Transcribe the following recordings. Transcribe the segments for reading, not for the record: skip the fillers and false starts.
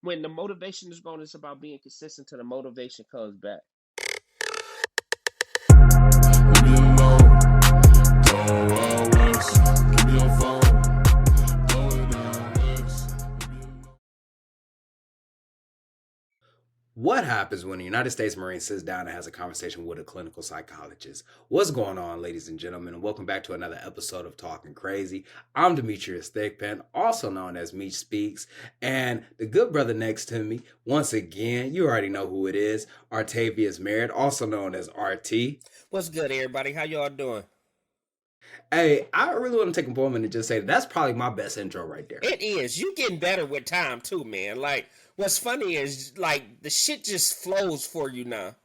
When the motivation is gone, it's about being consistent till the motivation comes back. Leave me alone. Go out west. Give me your phone. Blow it down west. Leave me alone. What happens when a United States Marine sits down and has a conversation with a clinical psychologist? What's going on, ladies and gentlemen, and welcome back to another episode of Talkin Crazy. I'm Meech and Rt, also known as Meech Speaks, and the good brother next to me, once again, you already know who it is, Artavius Merritt, also known as RT. What's good, everybody? How y'all doing? Hey, I really want to take a moment and just say that's probably my best intro right there. It is. You getting better with time too, man. Like, what's funny is like the shit just flows for you now.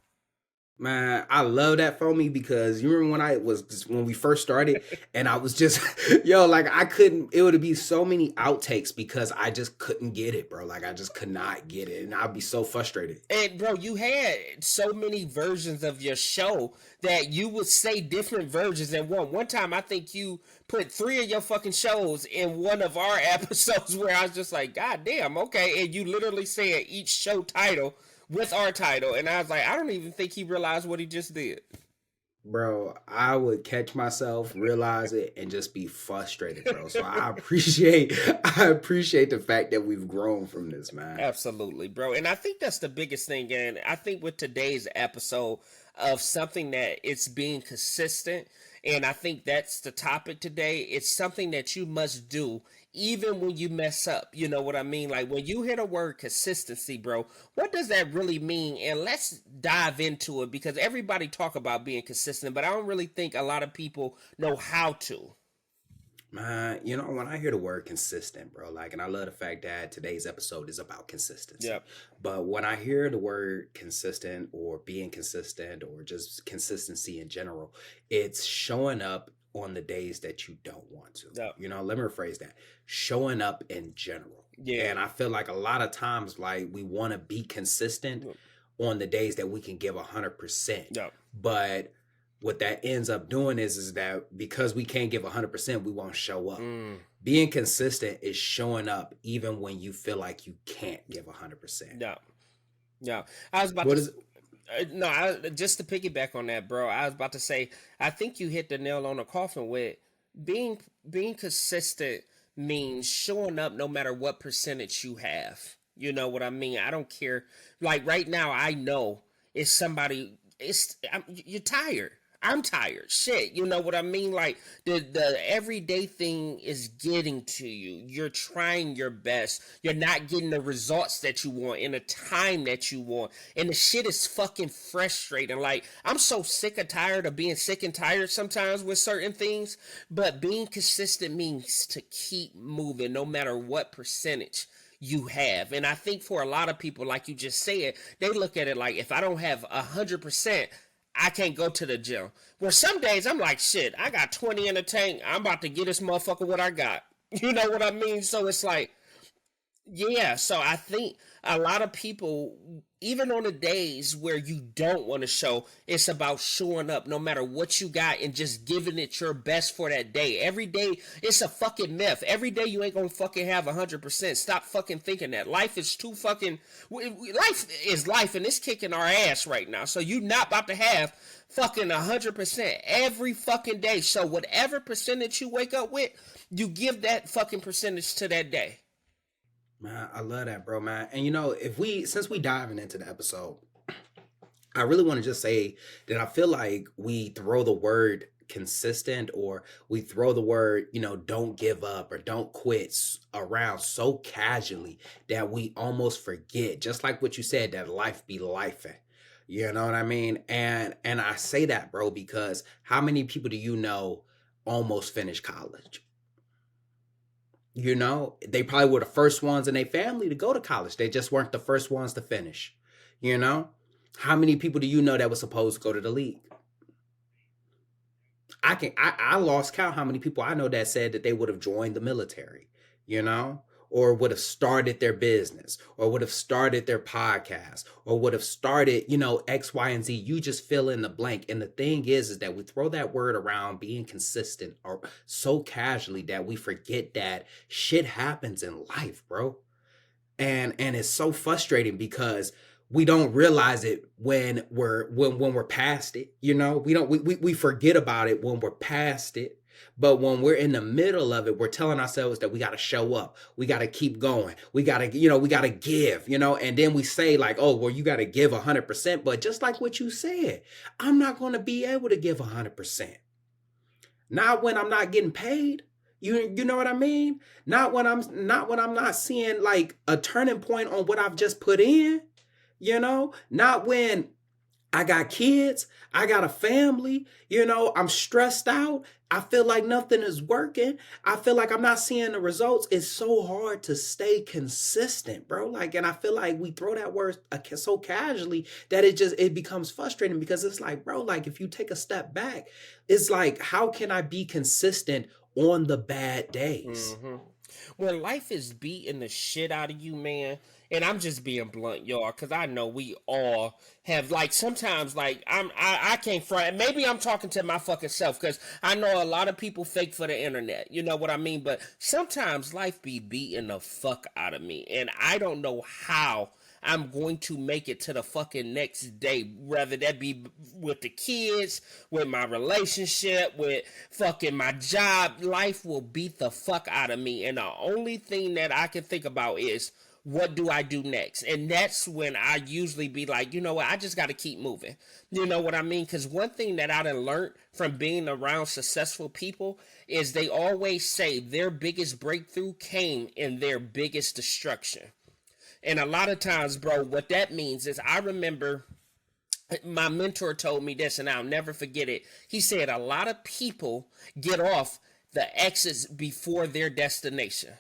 Man, I love that for me because you remember when we first started and I was just I couldn't, it would be so many outtakes because I just couldn't get it, bro. Like I just could not get it and I'd be so frustrated. And bro, you had so many versions of your show that you would say different versions in one. One time I think you put 3 of your fucking shows in one of our episodes where I was just like, God damn, okay. And you literally said each show title with our title. And I was like, I don't even think he realized what he just did. Bro, I would catch myself, realize it, and just be frustrated, bro. So I appreciate the fact that we've grown from this, man. Absolutely, bro. And I think that's the biggest thing. And I think with today's episode of something that it's being consistent, and I think that's the topic today. It's something that you must do even when you mess up. You know what I mean? Like when you hit a word consistency, bro, what does that really mean? And let's dive into it because everybody talk about being consistent, but I don't really think a lot of people know how to. Man, when I hear the word consistent, bro, and I love the fact that today's episode is about consistency. Yep. But when I hear the word consistent or being consistent or just consistency in general, it's showing up on the days that you don't want to. Yep. Let me rephrase that. Showing up in general. Yeah. And I feel like a lot of times, we want to be consistent on the days that we can give 100%. Yep. But what that ends up doing is that because we can't give 100%, we won't show up. Being consistent is showing up even when you feel like you can't give 100%. No. I was about just to piggyback on that, bro. I was about to say, I think you hit the nail on the coffin with being consistent means showing up no matter what percentage you have. You know what I mean? I don't care. Like right now, I know you're tired. I'm tired. Shit, you know what I mean? Like the everyday thing is getting to you. You're trying your best. You're not getting the results that you want in the time that you want. And the shit is fucking frustrating. Like I'm so sick and tired of being sick and tired sometimes with certain things, but being consistent means to keep moving no matter what percentage you have. And I think for a lot of people, like you just said, they look at it like if I don't have 100%, I can't go to the gym. Well, some days I'm like, shit, I got 20 in the tank. I'm about to get this motherfucker what I got. You know what I mean? So it's like, yeah. So I think a lot of people, even on the days where you don't want to show, it's about showing up no matter what you got and just giving it your best for that day. Every day, it's a fucking myth. Every day you ain't gonna fucking have 100%. Stop fucking thinking that. Life is too fucking... Life is life and it's kicking our ass right now. So you not about to have fucking 100% every fucking day. So whatever percentage you wake up with, you give that fucking percentage to that day. Man, I love that, bro, man. And since we diving into the episode, I really want to just say that I feel like we throw the word consistent or we throw the word, don't give up or don't quit around so casually that we almost forget, just like what you said, that life be lifing. You know what I mean? And I say that, bro, because how many people do you know almost finished college? They probably were the first ones in their family to go to college. They just weren't the first ones to finish. How many people do you know that was supposed to go to the league? I lost count how many people I know that said that they would have joined the military, or would have started their business, or would have started their podcast, or would have started, X, Y, and Z. You just fill in the blank. And the thing is that we throw that word around being consistent or so casually that we forget that shit happens in life, bro. And it's so frustrating because we don't realize it when we're past it. You know, we forget about it when we're past it. But when we're in the middle of it, we're telling ourselves that we got to show up, we got to keep going, we got to, we got to give, and then we say like, oh well, you got to give 100%. But just like what you said, I'm not going to be able to give 100%. Not when I'm not getting paid. You know what I mean? Not when I'm not seeing like a turning point on what I've just put in. Not when I got kids, I got a family, I'm stressed out. I feel like nothing is working. I feel like I'm not seeing the results. It's so hard to stay consistent, bro. Like, and I feel like we throw that word so casually that it becomes frustrating because it's like, bro, like if you take a step back, it's like, how can I be consistent on the bad days? Mm-hmm. When life is beating the shit out of you, man, and I'm just being blunt, y'all, because I know we all have like sometimes like I can't front. Maybe I'm talking to my fucking self because I know a lot of people fake for the internet. You know what I mean? But sometimes life be beating the fuck out of me, and I don't know how I'm going to make it to the fucking next day, whether that be with the kids, with my relationship, with fucking my job. Life will beat the fuck out of me, and the only thing that I can think about is what do I do next? And that's when I usually be like, you know what, I just got to keep moving. You know what I mean? Because one thing that I done learned from being around successful people is they always say their biggest breakthrough came in their biggest destruction. And a lot of times, bro, what that means is I remember my mentor told me this, and I'll never forget it. He said a lot of people get off the exits before their destination.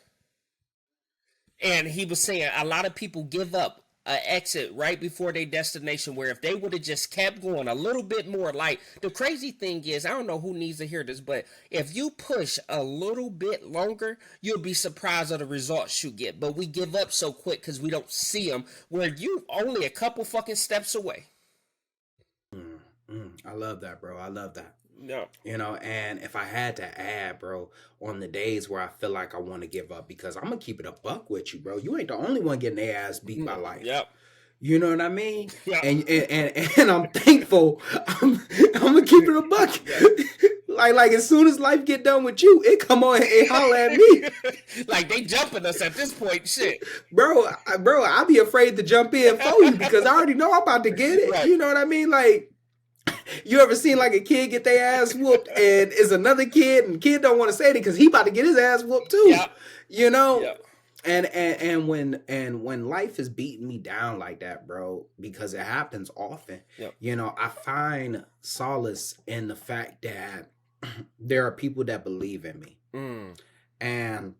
And he was saying a lot of people give up an exit right before their destination, where if they would have just kept going a little bit more, like the crazy thing is, I don't know who needs to hear this, but if you push a little bit longer, you'll be surprised at the results you get. But we give up so quick because we don't see them, where you only a couple fucking steps away. I love that, bro. I love that. No. And if I had to add, bro, on the days where I feel like I want to give up, because I'm gonna keep it a buck with you, bro. You ain't the only one getting their ass beat by life. Yep. You know what I mean? Yeah. And I'm thankful. I'm gonna keep it a buck. Yeah. like as soon as life get done with you, it come on and holler at me. Like they jumping us at this point, shit. Bro, I'll be afraid to jump in for you because I already know I'm about to get it. Right. You know what I mean? Like, you ever seen like a kid get their ass whooped and it's another kid and the kid don't want to say it because he about to get his ass whooped too. Yeah. Yeah. And when life is beating me down like that, bro, because it happens often, I find solace in the fact that there are people that believe in me. And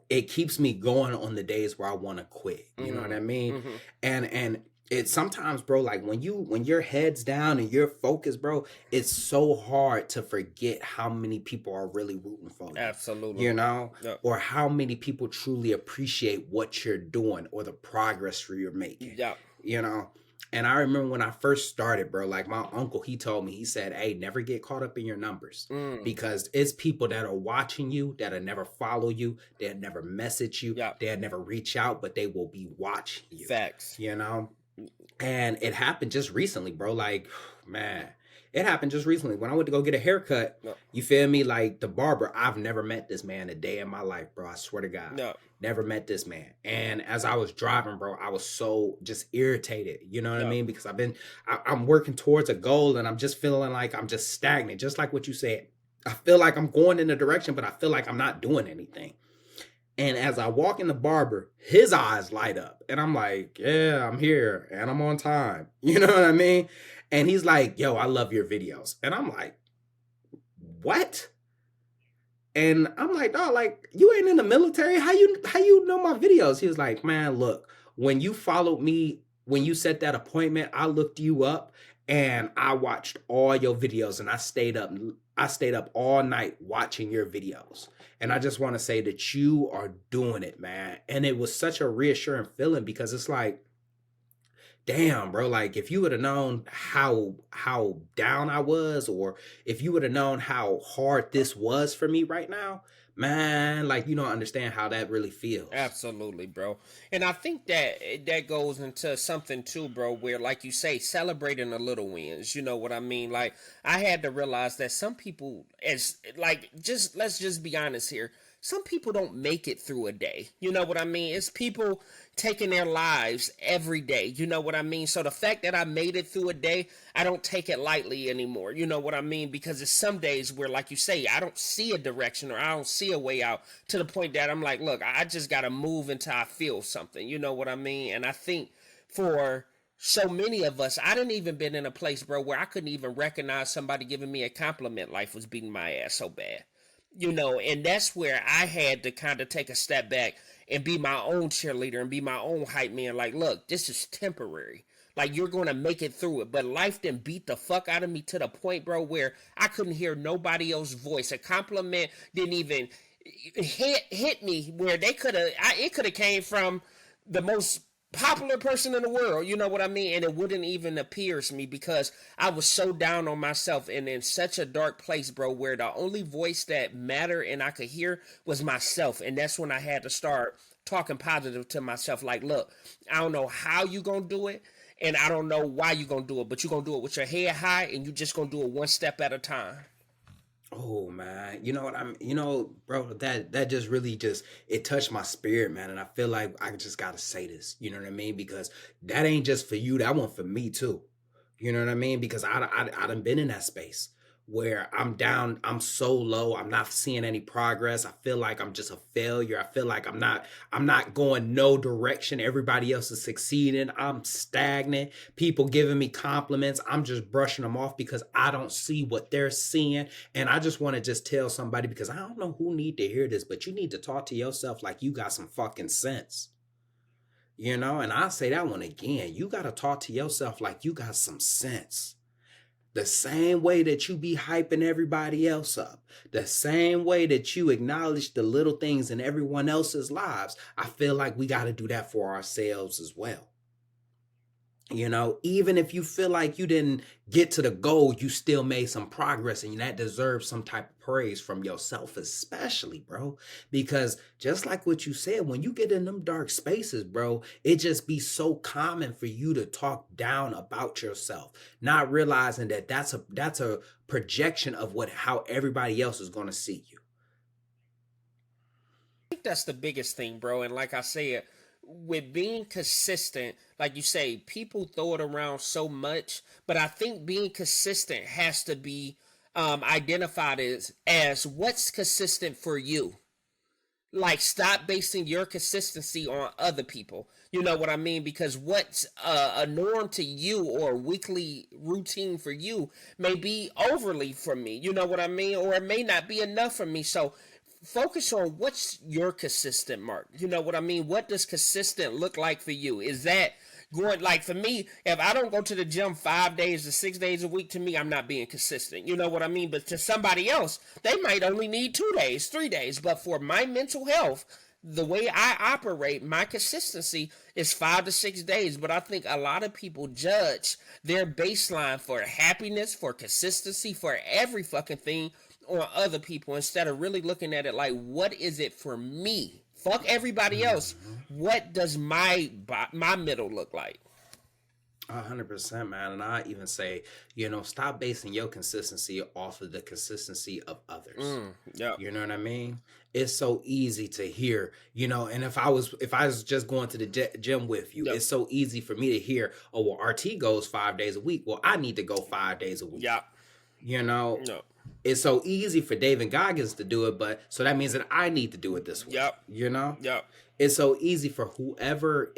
it keeps me going on the days where I want to quit. You know what I mean? And it's sometimes, bro, like when your head's down and you're focused, bro, it's so hard to forget how many people are really rooting for you. Absolutely. Or how many people truly appreciate what you're doing or the progress you're making. Yeah. And I remember when I first started, bro, like my uncle, he told me, he said, hey, never get caught up in your numbers because it's people that are watching you, that'll never follow you, they'll never message you, they'll never reach out, but they will be watching you. Facts. And it happened just recently, bro. Like, man, it happened just recently. When I went to go get a haircut, you feel me? Like the barber, I've never met this man a day in my life, bro. I swear to God. Never met this man. And as I was driving, bro, I was so just irritated. You know what I mean? Because I'm working towards a goal and I'm just feeling like I'm just stagnant. Just like what you said. I feel like I'm going in a direction, but I feel like I'm not doing anything. And as I walk in the barber, his eyes light up. And I'm like, yeah, I'm here and I'm on time. You know what I mean? And he's like, yo, I love your videos. And I'm like, what? And I'm like, oh, like, you ain't in the military? How you know my videos? He was like, man, look, when you followed me, when you set that appointment, I looked you up and I watched all your videos and I stayed up all night watching your videos. And I just want to say that you are doing it, man. And it was such a reassuring feeling because it's like, damn, bro, like if you would have known how down I was, or if you would have known how hard this was for me right now, Man, like you don't understand how that really feels. Absolutely, bro. And I think that that goes into something too, bro, where like you say, celebrating the little wins. You know what I mean? Like I had to realize that some people as like just let's just be honest here. Some people don't make it through a day. You know what I mean? It's people taking their lives every day. You know what I mean? So the fact that I made it through a day, I don't take it lightly anymore. You know what I mean? Because it's some days where, like you say, I don't see a direction or I don't see a way out to the point that I'm like, look, I just got to move until I feel something. You know what I mean? And I think for so many of us, I didn't even been in a place, bro, where I couldn't even recognize somebody giving me a compliment. Life was beating my ass so bad. You know, and that's where I had to kind of take a step back and be my own cheerleader and be my own hype man. Like, look, this is temporary. Like, you're going to make it through it. But life then beat the fuck out of me to the point, bro, where I couldn't hear nobody else's voice. A compliment didn't even hit me where they could have, it could have came from the most popular person in the world, you know what I mean? And it wouldn't even appear to me because I was so down on myself and in such a dark place, bro, where the only voice that mattered and I could hear was myself. And that's when I had to start talking positive to myself. Like, look, I don't know how you gonna do it, and I don't know why you gonna do it, but you gonna do it with your head high, and you just gonna do it one step at a time. Oh man, you know what I'm, bro, that just really just it touched my spirit, man, and I feel like I just gotta say this, you know what I mean? Because that ain't just for you, that one for me too. You know what I mean? Because I done been in that space where I'm down, I'm so low, I'm not seeing any progress. I feel like I'm just a failure. I feel like I'm not going no direction. Everybody else is succeeding. I'm stagnant. People giving me compliments. I'm just brushing them off because I don't see what they're seeing. And I just want to just tell somebody because I don't know who need to hear this, but you need to talk to yourself like you got some fucking sense. And I say that one again. You got to talk to yourself like you got some sense. The same way that you be hyping everybody else up, the same way that you acknowledge the little things in everyone else's lives, I feel like we got to do that for ourselves as well. Even if you feel like you didn't get to the goal, you still made some progress and that deserves some type of praise from yourself, especially, bro. Because just like what you said, when you get in them dark spaces, bro, it just be so common for you to talk down about yourself, not realizing that that's a projection of how everybody else is going to see you. I think that's the biggest thing, bro. And like I said, with being consistent, like you say, people throw it around so much, but I think being consistent has to be identified as what's consistent for you. Like, stop basing your consistency on other people. You know what I mean? Because what's a norm to you or a weekly routine for you may be overly for me. You know what I mean? Or it may not be enough for me. So focus on what's your consistent mark. You know what I mean? What does consistent look like for you? Is that going, like, for me, if I don't go to the gym 5 days or 6 days a week, to me, I'm not being consistent. You know what I mean? But to somebody else, they might only need 2 days, 3 days. But for my mental health, the way I operate, my consistency is 5 to 6 days. But I think a lot of people judge their baseline for happiness, for consistency, for every fucking thing on other people instead of really looking at it like, what is it for me? Fuck everybody else. What does my middle look like? 100%, man. And I even say, stop basing your consistency off of the consistency of others. Yeah. You know what I mean? It's so easy to hear, and if I was just going to the gym with you, it's so easy for me to hear, oh, well, RT goes 5 days a week. Well, I need to go 5 days a week. Yeah. No. It's so easy for David Goggins to do it, but so that means that I need to do it this way. Yep. Yep. It's so easy for whoever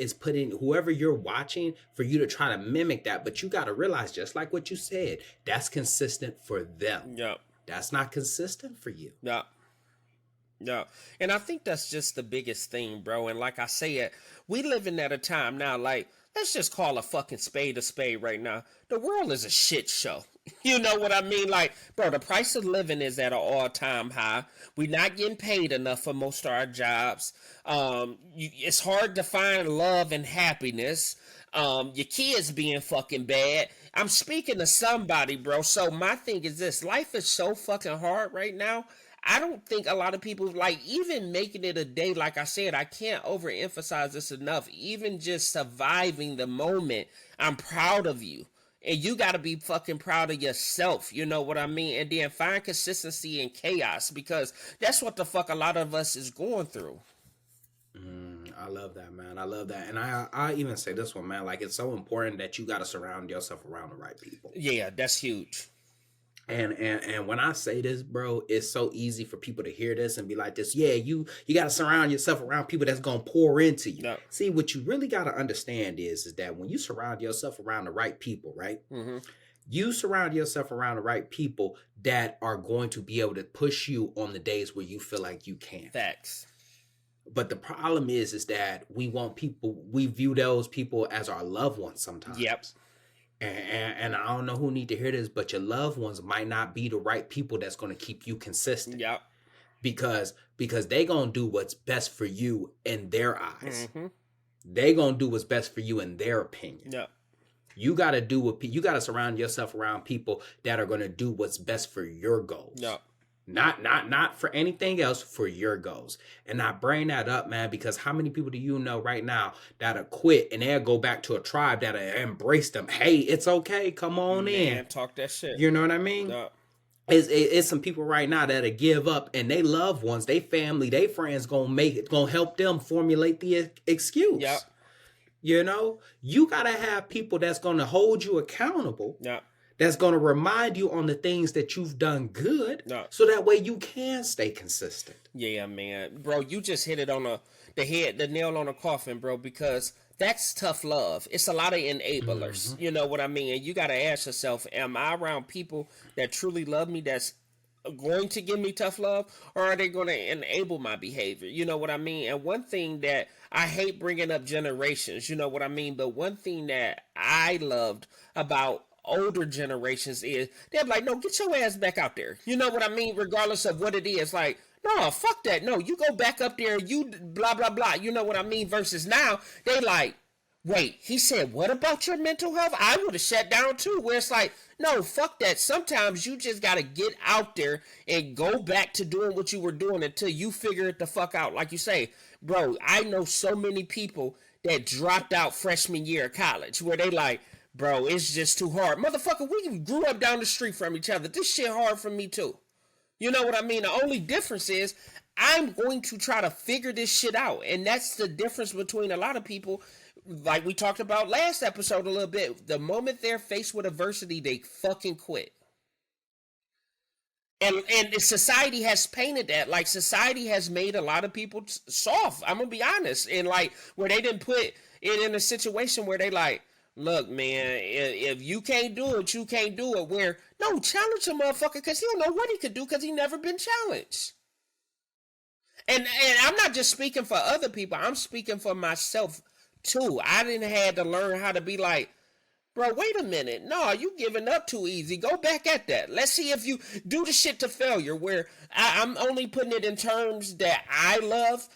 you're watching for you to try to mimic that, but you got to realize, just like what you said, that's consistent for them. Yep. That's not consistent for you. Yeah. Yeah. And I think that's just the biggest thing, bro. And like I said, we living at a time now, like, let's just call a fucking spade right now. The world is a shit show. You know what I mean? Like, bro, the price of living is at an all-time high. We're not getting paid enough for most of our jobs. It's hard to find love and happiness. Your kids being fucking bad. I'm speaking to somebody, bro. So my thing is this. Life is so fucking hard right now. I don't think a lot of people like even making it a day. Like I said, I can't overemphasize this enough. Even just surviving the moment, I'm proud of you. And you got to be fucking proud of yourself. You know what I mean? And then find consistency in chaos because that's what the fuck a lot of us is going through. I love that, man. I love that. And I even say this one, man, like it's so important that you got to surround yourself around the right people. Yeah, that's huge. And when I say this, bro, it's so easy for people to hear this and be like this. Yeah, you got to surround yourself around people that's gonna pour into you. No. See, what you really got to understand is that when you surround yourself around the right people, right? Mm-hmm. You surround yourself around the right people that are going to be able to push you on the days where you feel like you can't. Facts. But the problem is that we view those people as our loved ones sometimes. Yep. And I don't know who need to hear this, but your loved ones might not be the right people that's going to keep you consistent. Yep. Because they going to do what's best for you in their eyes. Mm-hmm. They going to do what's best for you in their opinion. Yep. You got to surround yourself around people that are going to do what's best for your goals. Yep. Not for anything else, for your goals. And I bring that up, man, because how many people do you know right now that'll quit and they'll go back to a tribe that'll embrace them? Hey, it's okay. Come on in. Talk that shit. You know what I mean? Yep. It's some people right now that'll give up and they loved ones, they family, they friends gonna help them formulate the excuse. Yep. You know, you gotta have people that's gonna hold you accountable. Yep. That's going to remind you on the things that you've done good. No. So that way you can stay consistent. Yeah, man. Bro, you just hit it on the nail on the coffin, bro, because that's tough love. It's a lot of enablers. Mm-hmm. You know what I mean? And you got to ask yourself, am I around people that truly love me, that's going to give me tough love, or are they going to enable my behavior? You know what I mean? And one thing that I hate bringing up generations, you know what I mean? But one thing that I loved about older generations is they're like, no, get your ass back out there. You know what I mean? Regardless of what it is, like, no, fuck that. No, you go back up there, you blah, blah, blah. You know what I mean? Versus now, they like, wait, he said, what about your mental health? I would have shut down too, where it's like, no, fuck that. Sometimes you just got to get out there and go back to doing what you were doing until you figure it the fuck out. Like you say, bro, I know so many people that dropped out freshman year of college where they like, bro, it's just too hard. Motherfucker, we grew up down the street from each other. This shit hard for me too. You know what I mean? The only difference is I'm going to try to figure this shit out. And that's the difference between a lot of people, like we talked about last episode a little bit. The moment they're faced with adversity, they fucking quit. And society has painted that. Like, society has made a lot of people soft. I'm going to be honest. And like, where they didn't put it in a situation where they like, look, man, if you can't do it, you can't do it. Where, no, challenge a motherfucker because he don't know what he could do because he never been challenged. And I'm not just speaking for other people. I'm speaking for myself, too. I didn't have to learn how to be like, bro, wait a minute. No, you giving up too easy. Go back at that. Let's see if you do the shit to failure where I'm only putting it in terms that I love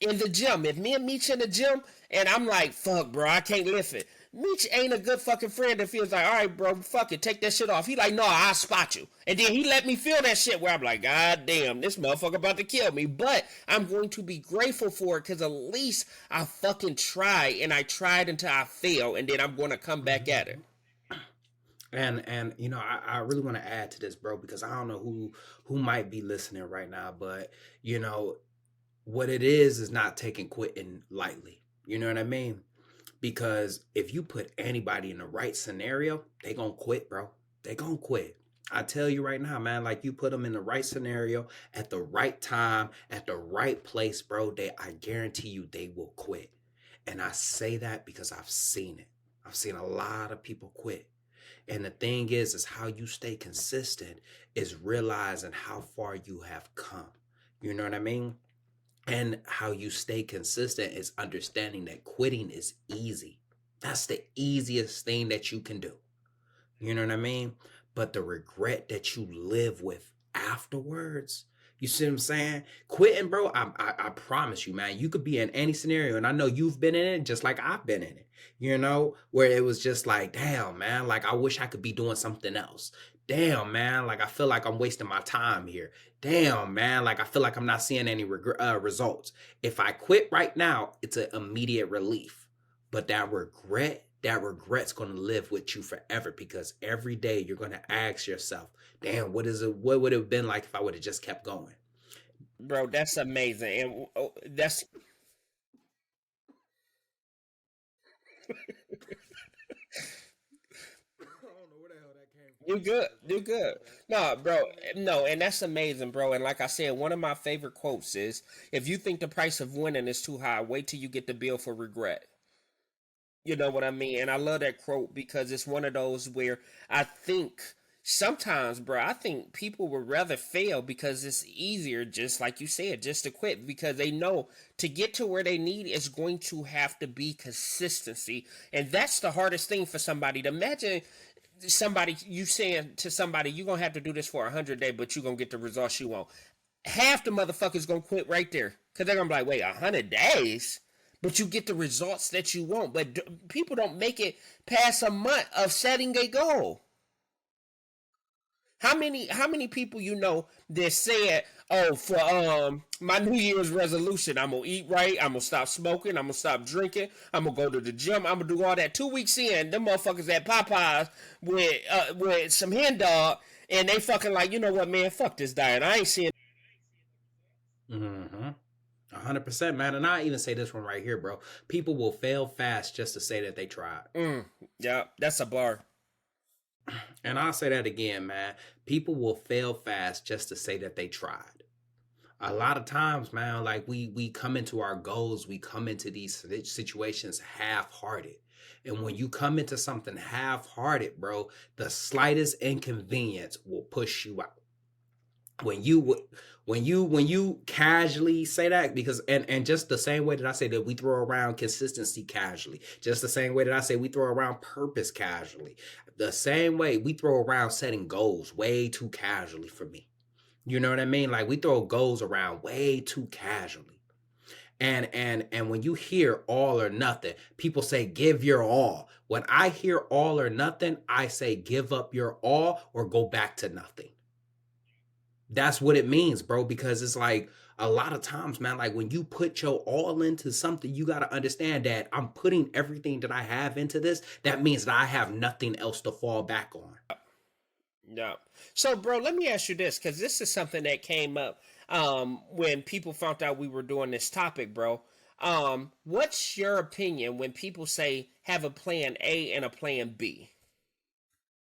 in the gym. If me and Meech in the gym and I'm like, fuck, bro, I can't lift it. Meech ain't a good fucking friend that feels like, all right, bro, fuck it, take that shit off. He like, no, I'll spot you. And then he let me feel that shit where I'm like, God damn, this motherfucker about to kill me. But I'm going to be grateful for it because at least I fucking tried. And I tried until I failed. And then I'm going to come back at it. And you know, I really want to add to this, bro, because I don't know who might be listening right now. But, you know, what it is not taking quitting lightly. You know what I mean? Because if you put anybody in the right scenario, they gonna quit, bro. They gonna quit. I tell you right now, man, like you put them in the right scenario at the right time, at the right place, bro, I guarantee you they will quit. And I say that because I've seen it. I've seen a lot of people quit. And the thing is how you stay consistent is realizing how far you have come. You know what I mean? And how you stay consistent is understanding that quitting is easy. That's the easiest thing that you can do. You know what I mean? But the regret that you live with afterwards, You see what I'm saying? Quitting, bro, I promise you, man, you could be in any scenario. And I know you've been in it just like I've been in it, where it was just like, damn, man, like I wish I could be doing something else. Damn, man, like I feel like I'm wasting my time here. Damn, man, like I feel like I'm not seeing any results. If I quit right now, it's an immediate relief. But that regret's going to live with you forever because every day you're going to ask yourself, damn, what would it have been like if I would have just kept going? Bro, that's amazing. And that's you good. You good. No, bro. No, and that's amazing, bro. And like I said, one of my favorite quotes is if you think the price of winning is too high, wait till you get the bill for regret. You know what I mean? And I love that quote because it's one of those where I think sometimes, bro, I think people would rather fail because it's easier, just like you said, just to quit because they know to get to where they need is going to have to be consistency. And that's the hardest thing for somebody to imagine somebody you saying to somebody you're gonna have to do this for 100 days but you're gonna get the results you want. Half the motherfuckers gonna quit right there because they're gonna be like, wait, 100 days, but you get the results that you want. But people don't make it past a month of setting a goal. How many people you know that said, "Oh, for my New Year's resolution, I'm gonna eat right, I'm gonna stop smoking, I'm gonna stop drinking, I'm gonna go to the gym, I'm gonna do all that." 2 weeks in, them motherfuckers at Popeyes with some hen dog, and they fucking like, you know what, man, fuck this diet. I ain't seeing. Mm-hmm. 100%, man. And I even say this one right here, bro. People will fail fast just to say that they tried. Yeah, that's a bar. And I'll say that again, man. People will fail fast just to say that they tried. A lot of times, man, like we come into our goals, we come into these situations half-hearted. And when you come into something half-hearted, bro, the slightest inconvenience will push you out. When you casually say that, because and just the same way that I say that we throw around consistency casually, just the same way that I say we throw around purpose casually, the same way we throw around setting goals way too casually for me. You know what I mean? Like we throw goals around way too casually. And when you hear all or nothing, people say give your all. When I hear all or nothing, I say give up your all or go back to nothing. That's what it means, bro, because it's like a lot of times, man, like when you put your all into something, you got to understand that I'm putting everything that I have into this. That means that I have nothing else to fall back on. Yeah. So, bro, let me ask you this, because this is something that came up when people found out we were doing this topic, bro. What's your opinion when people say have a plan A and a plan B?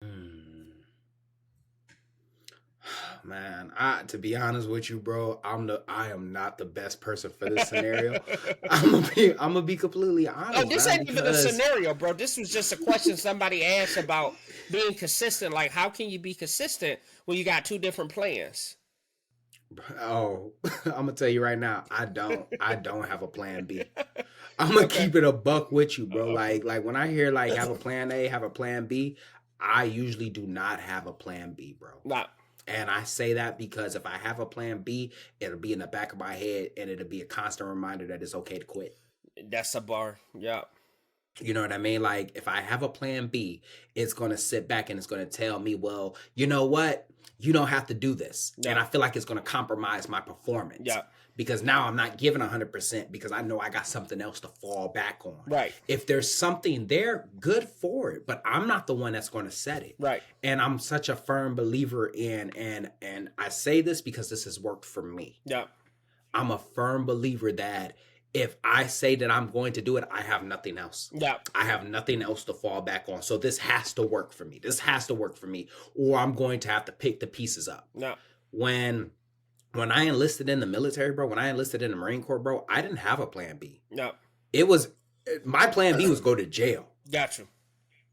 Hmm. Man, to be honest with you, bro, I am not the best person for this scenario. I'm gonna be completely Oh, honest, this man, ain't even a because scenario, bro. This was just a question somebody asked about being consistent. Like, how can you be consistent when you got two different plans? oh, I'm gonna tell you right now, I don't have a plan B. I'm gonna Okay. keep it a buck with you, bro. Okay. Like when I hear like have a plan A, have a plan B, I usually do not have a plan B, bro. Nah, And I say that because if I have a plan B, it'll be in the back of my head and it'll be a constant reminder that it's okay to quit. that's a bar. Yeah. You know what I mean? Like if I have a plan B, it's going to sit back and it's going to tell me, well, you know what? You don't have to do this. And Yeah. I feel like it's going to compromise my performance Yeah. because now I'm not giving 100% because I know I got something else to fall back on. Right. If there's something there, good for it, but I'm not the one that's going to set it. Right. And I'm such a firm believer in and I say this because this has worked for me. Yeah. I'm a firm believer that if I say that I'm going to do it, I have nothing else. Yeah. I have nothing else to fall back on. So this has to work for me. This has to work for me, or I'm going to have to pick the pieces up. Yeah. When I enlisted in the military, bro, when I enlisted in the Marine Corps, bro, I didn't have a plan B. Yeah. It was my plan B was go to jail. Got you.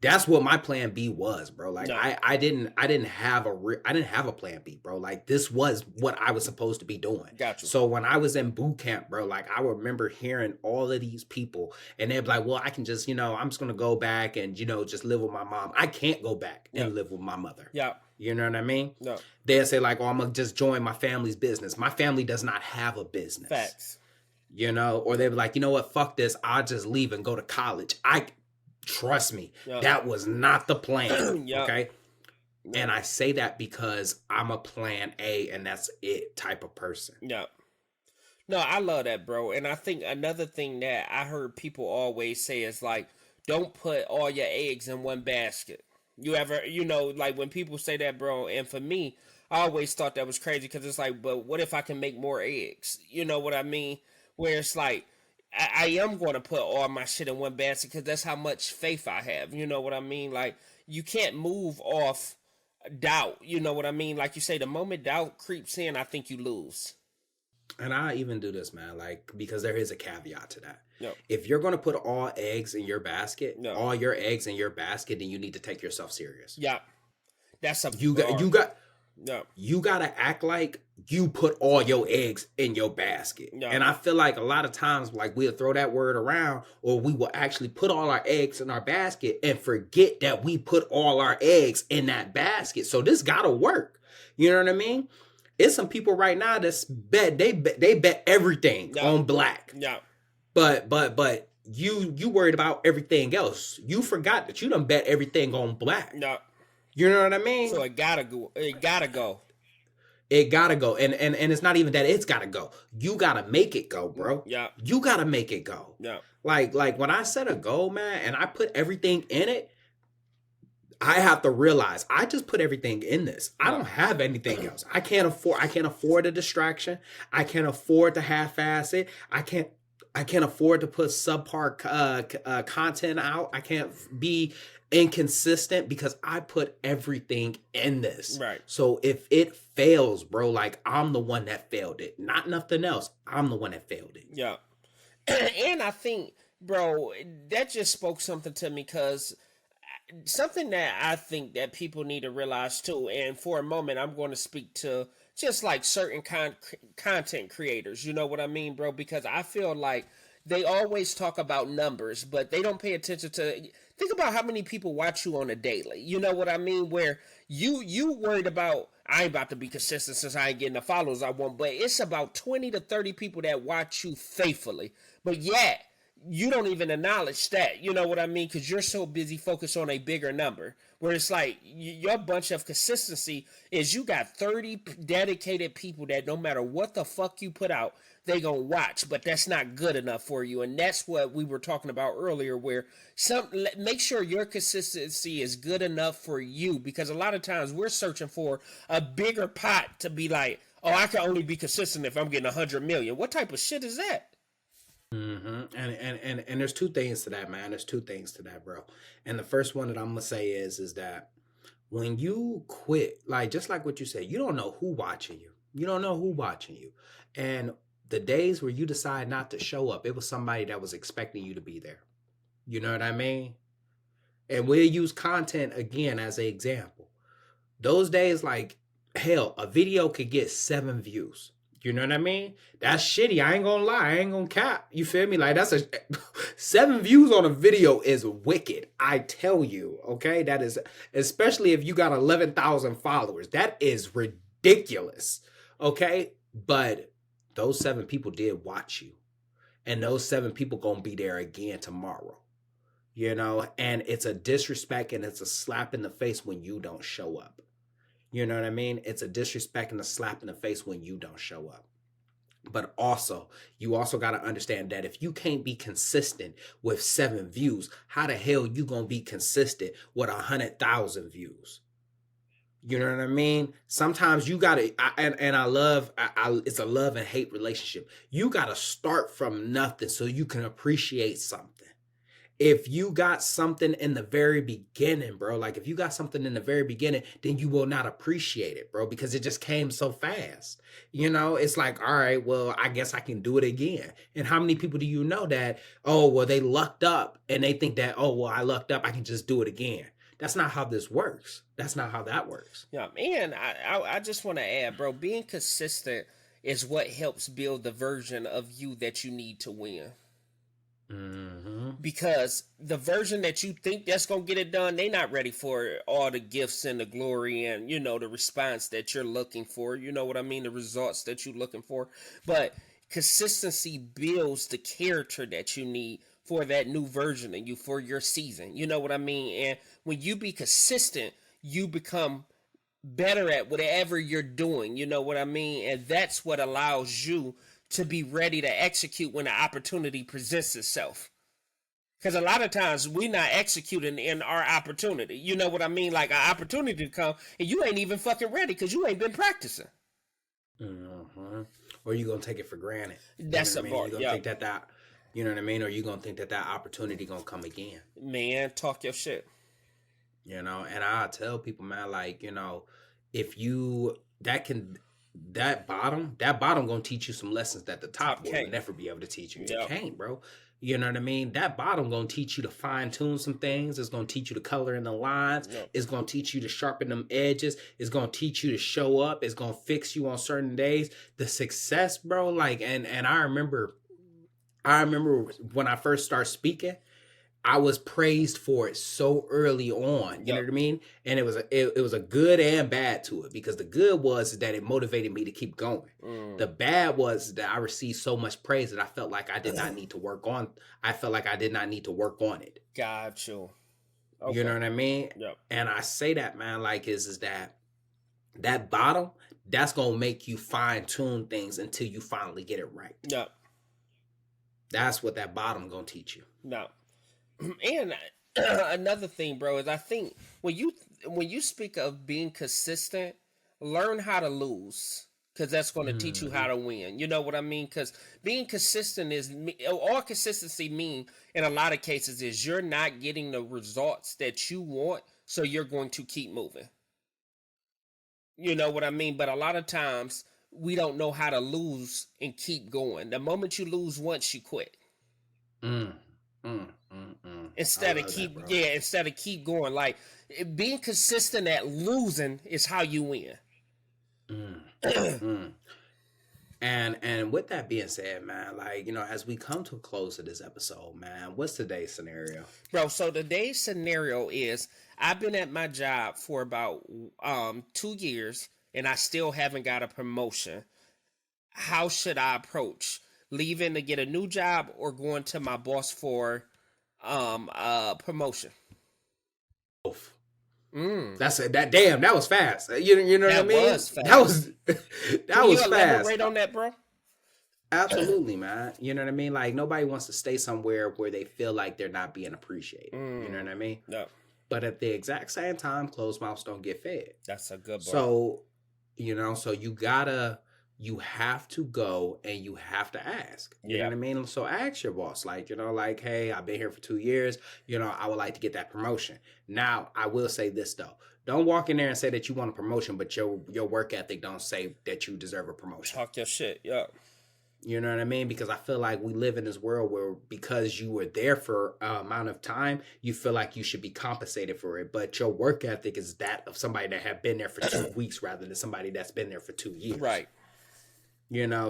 That's what my plan B was, bro. Like No. I didn't have I didn't have a plan B, bro. Like this was what I was supposed to be doing. Got you. So when I was in boot camp, bro, like I remember hearing all of these people and they'd be like, well, I can just, I'm just gonna go back and just live with my mom. I can't go back and Yeah. live with my mother. Yeah. You know what I mean? No. They'll say like, oh, I'm gonna just join my family's business. My family does not have a business. Facts. Or they'd be like, you know what, fuck this. I'll just leave and go to college. Trust me, that was not the plan. Yep. Okay. And I say that because I'm a plan A and that's it type of person. Yeah. No, I love that, bro. And I think another thing that I heard people always say is like, don't put all your eggs in one basket. You ever, like when people say that, bro, and for me, I always thought that was crazy because it's like, but what if I can make more eggs? You know what I mean? Where it's like, I am going to put all my shit in one basket because that's how much faith I have. You know what I mean? Like, you can't move off doubt. You know what I mean? Like you say, the moment doubt creeps in, I think you lose. And I even do this, man, like, because there is a caveat to that. No. If you're going to put all eggs in your basket, No. all your eggs in your basket, then you need to take yourself serious. Yeah. That's a You got to act like you put all your eggs in your basket. No. And I feel like a lot of times, like, we'll throw that word around, or we will actually put all our eggs in our basket and forget that we put all our eggs in that basket. So this got to work. You know what I mean? It's some people right now that's they bet everything on black. Yeah. But you worried about everything else. You forgot that you done bet everything on black. No. You know what I mean? So it gotta go. It gotta go. It gotta go. And it's not even that it's gotta go. You gotta make it go, bro. Yeah. You gotta make it go. Yeah. Like when I set a goal, man, and I put everything in it, I have to realize I just put everything in this. I don't have anything else. I can't afford a distraction. I can't afford to half-ass it. I can't afford to put subpar content out. I can't be inconsistent because I put everything in this. Right. So if it fails, bro, like I'm the one that failed it, not nothing else. I'm the one that failed it. Yeah. And I think, bro, that just spoke something to me because something that I think that people need to realize too, and for a moment I'm going to speak to just like certain content creators, you know what I mean, bro? Because I feel like they always talk about numbers, but they don't pay attention to, think about how many people watch you on a daily, you know what I mean? Where you worried about, I ain't about to be consistent since I ain't getting the followers I want, but it's about 20 to 30 people that watch you faithfully, but yet you don't even acknowledge that, you know what I mean? Because you're so busy focused on a bigger number. Where it's like your bunch of consistency is you got 30 dedicated people that no matter what the fuck you put out, they gonna watch. But that's not good enough for you, and that's what we were talking about earlier. Where make sure your consistency is good enough for you, because a lot of times we're searching for a bigger pot to be like, oh, I can only be consistent if I'm getting 100 million. What type of shit is that? Mm-hmm. And there's two things to that, man. There's two things to that, bro. And the first one that I'm gonna say is that when you quit, like just like what you said, you don't know who watching you. You don't know who watching you. And the days where you decide not to show up, it was somebody that was expecting you to be there. You know what I mean? And we'll use content again as an example. Those days, like hell, a video could get 7 views. You know what I mean? That's shitty. I ain't gonna lie. I ain't gonna cap. You feel me? Like that's 7 views on a video is wicked. I tell you, okay? That is, especially if you got 11,000 followers. That is ridiculous. Okay? But those 7 people did watch you. And those 7 people gonna be there again tomorrow. And it's a disrespect and it's a slap in the face when you don't show up. You know what I mean? It's a disrespect and a slap in the face when you don't show up. But also, you also got to understand that if you can't be consistent with 7 views, how the hell you going to be consistent with 100,000 views? You know what I mean? Sometimes you got to, and I love, it's a love and hate relationship. You got to start from nothing so you can appreciate something. if you got something in the very beginning, bro, like if you got something in the very beginning, then you will not appreciate it, bro, because it just came so fast. It's like, all right, well, I guess I can do it again. And how many people do you know that, oh, well, they lucked up and they think that, oh, well, I lucked up, I can just do it again. That's not how this works. That's not how that works. Yeah, man. I just want to add, bro. Being consistent is what helps build the version of you that you need to win. Mm-hmm. Because the version that you think that's gonna get it done, they not ready for all the gifts and the glory and the response that you're looking for. You know what I mean? The results that you're looking for. But consistency builds the character that you need for that new version of you for your season. You know what I mean? And when you be consistent, you become better at whatever you're doing. You know what I mean? And that's what allows you to be ready to execute when the opportunity presents itself. Because a lot of times we're not executing in our opportunity. You know what I mean? Like an opportunity to come and you ain't even fucking ready because you ain't been practicing. Mm-hmm. Or you gonna take it for granted. That's a bar. You're gonna think that you know what I mean? Or you gonna think that opportunity gonna come again. Man, talk your shit. And I tell people, man, like, if you that bottom gonna teach you some lessons that the top will never be able to teach you. It can't, bro. You know what I mean? That bottom gonna teach you to fine tune some things. It's gonna teach you to color in the lines. It's gonna teach you to sharpen them edges. It's gonna teach you to show up. It's gonna fix you on certain days. The success, bro, like, and I remember when I first started speaking, I was praised for it so early on. You know what I mean? And it was a good and bad to it, because the good was that it motivated me to keep going. The bad was that I received so much praise that I felt like I did not need to work on. I felt like I did not need to work on it. Got you. Okay. You know what I mean? Yep. And I say that, man, like is that bottom, that's gonna make you fine tune things until you finally get it right. Yep. That's what that bottom gonna teach you. No. And another thing, bro, is I think when you speak of being consistent, learn how to lose, because that's going to teach you how to win. You know what I mean? Because being consistent all consistency mean in a lot of cases is you're not getting the results that you want, so you're going to keep moving. You know what I mean? But a lot of times we don't know how to lose and keep going. The moment you lose once, you quit. Instead of keep going. Like, being consistent at losing is how you win. And with that being said, man, like, as we come to a close of this episode, man, what's today's scenario? Bro, so today's scenario is I've been at my job for about 2 years and I still haven't got a promotion. How should I approach leaving to get a new job or going to my boss for promotion? Both. That's that. Damn, that was fast. You know what I mean? Was fast. That was Can you fast. Elaborate on that, bro? Absolutely, man. You know what I mean? Like, nobody wants to stay somewhere where they feel like they're not being appreciated. You know what I mean? Yeah. But at the exact same time, closed mouths don't get fed. That's a good bar. So, so you have to go and you have to ask. You know what I mean? So ask your boss, like, hey, I've been here for 2 years. I would like to get that promotion. Now, I will say this though. Don't walk in there and say that you want a promotion, but your work ethic don't say that you deserve a promotion. Talk your shit, yeah. You know what I mean? Because I feel like we live in this world where because you were there for an amount of time, you feel like you should be compensated for it. But your work ethic is that of somebody that have been there for 2 weeks rather than somebody that's been there for 2 years. Right.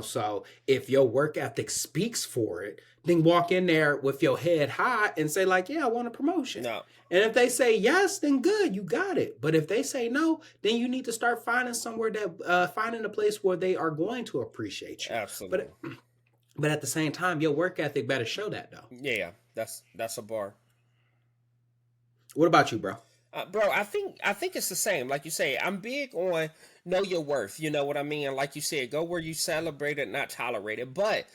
So if your work ethic speaks for it, then walk in there with your head high and say like, yeah, I want a promotion. No. And if they say yes, then good, you got it. But if they say no, then you need to start finding somewhere finding a place where they are going to appreciate you. Absolutely. But at the same time, your work ethic better show that though. Yeah, that's a bar. What about you, bro? Bro, I think it's the same. Like you say, I'm big on know your worth. You know what I mean? And like you said, go where you celebrate it, not tolerate it. But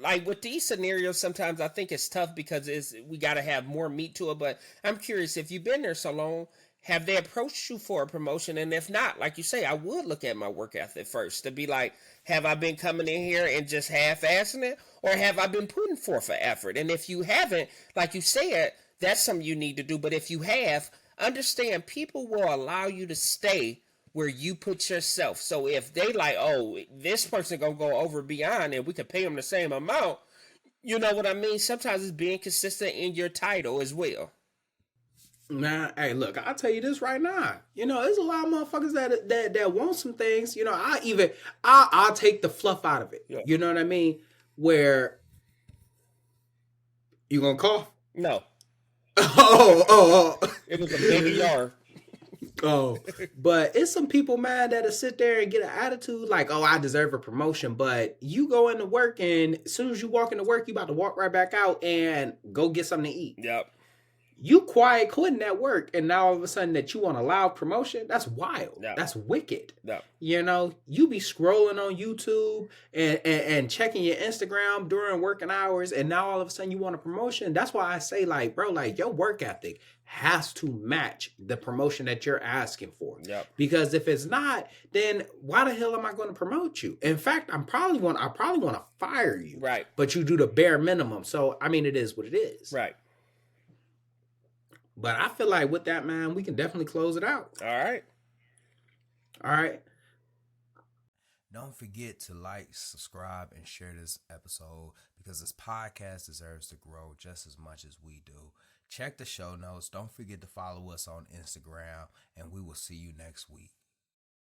like with these scenarios, sometimes I think it's tough because we got to have more meat to it. But I'm curious, if you've been there so long, have they approached you for a promotion? And if not, like you say, I would look at my work ethic first to be like, have I been coming in here and just half-assing it, or have I been putting forth an effort? And if you haven't, like you said, that's something you need to do. But if you have, understand people will allow you to stay where you put yourself. So if they like, oh, this person gonna go over beyond, and we could pay them the same amount, you know what I mean? Sometimes it's being consistent in your title as well. Nah, hey, look, I'll tell you this right now. There's a lot of motherfuckers that want some things. I'll take the fluff out of it. Yeah. You know what I mean? Where you gonna cough? No, Oh. it was a baby yard. Oh, but it's some people, man, that'll sit there and get an attitude like, oh, I deserve a promotion. But you go into work, and as soon as you walk into work, you about to walk right back out and go get something to eat. Yep. You quiet quitting that work, and now all of a sudden that you want a loud promotion, that's wild. Yep. That's wicked. Yep. You be scrolling on YouTube and checking your Instagram during working hours, and now all of a sudden you want a promotion. That's why I say, like, bro, like, your work ethic has to match the promotion that you're asking for. Yep. Because if it's not, then why the hell am I going to promote you? In fact, I probably want to fire you. Right. But you do the bare minimum. So I mean, it is what it is. Right. But I feel like with that, man, we can definitely close it out. All right. All right. Don't forget to like, subscribe, and share this episode because this podcast deserves to grow just as much as we do. Check the show notes. Don't forget to follow us on Instagram, and we will see you next week.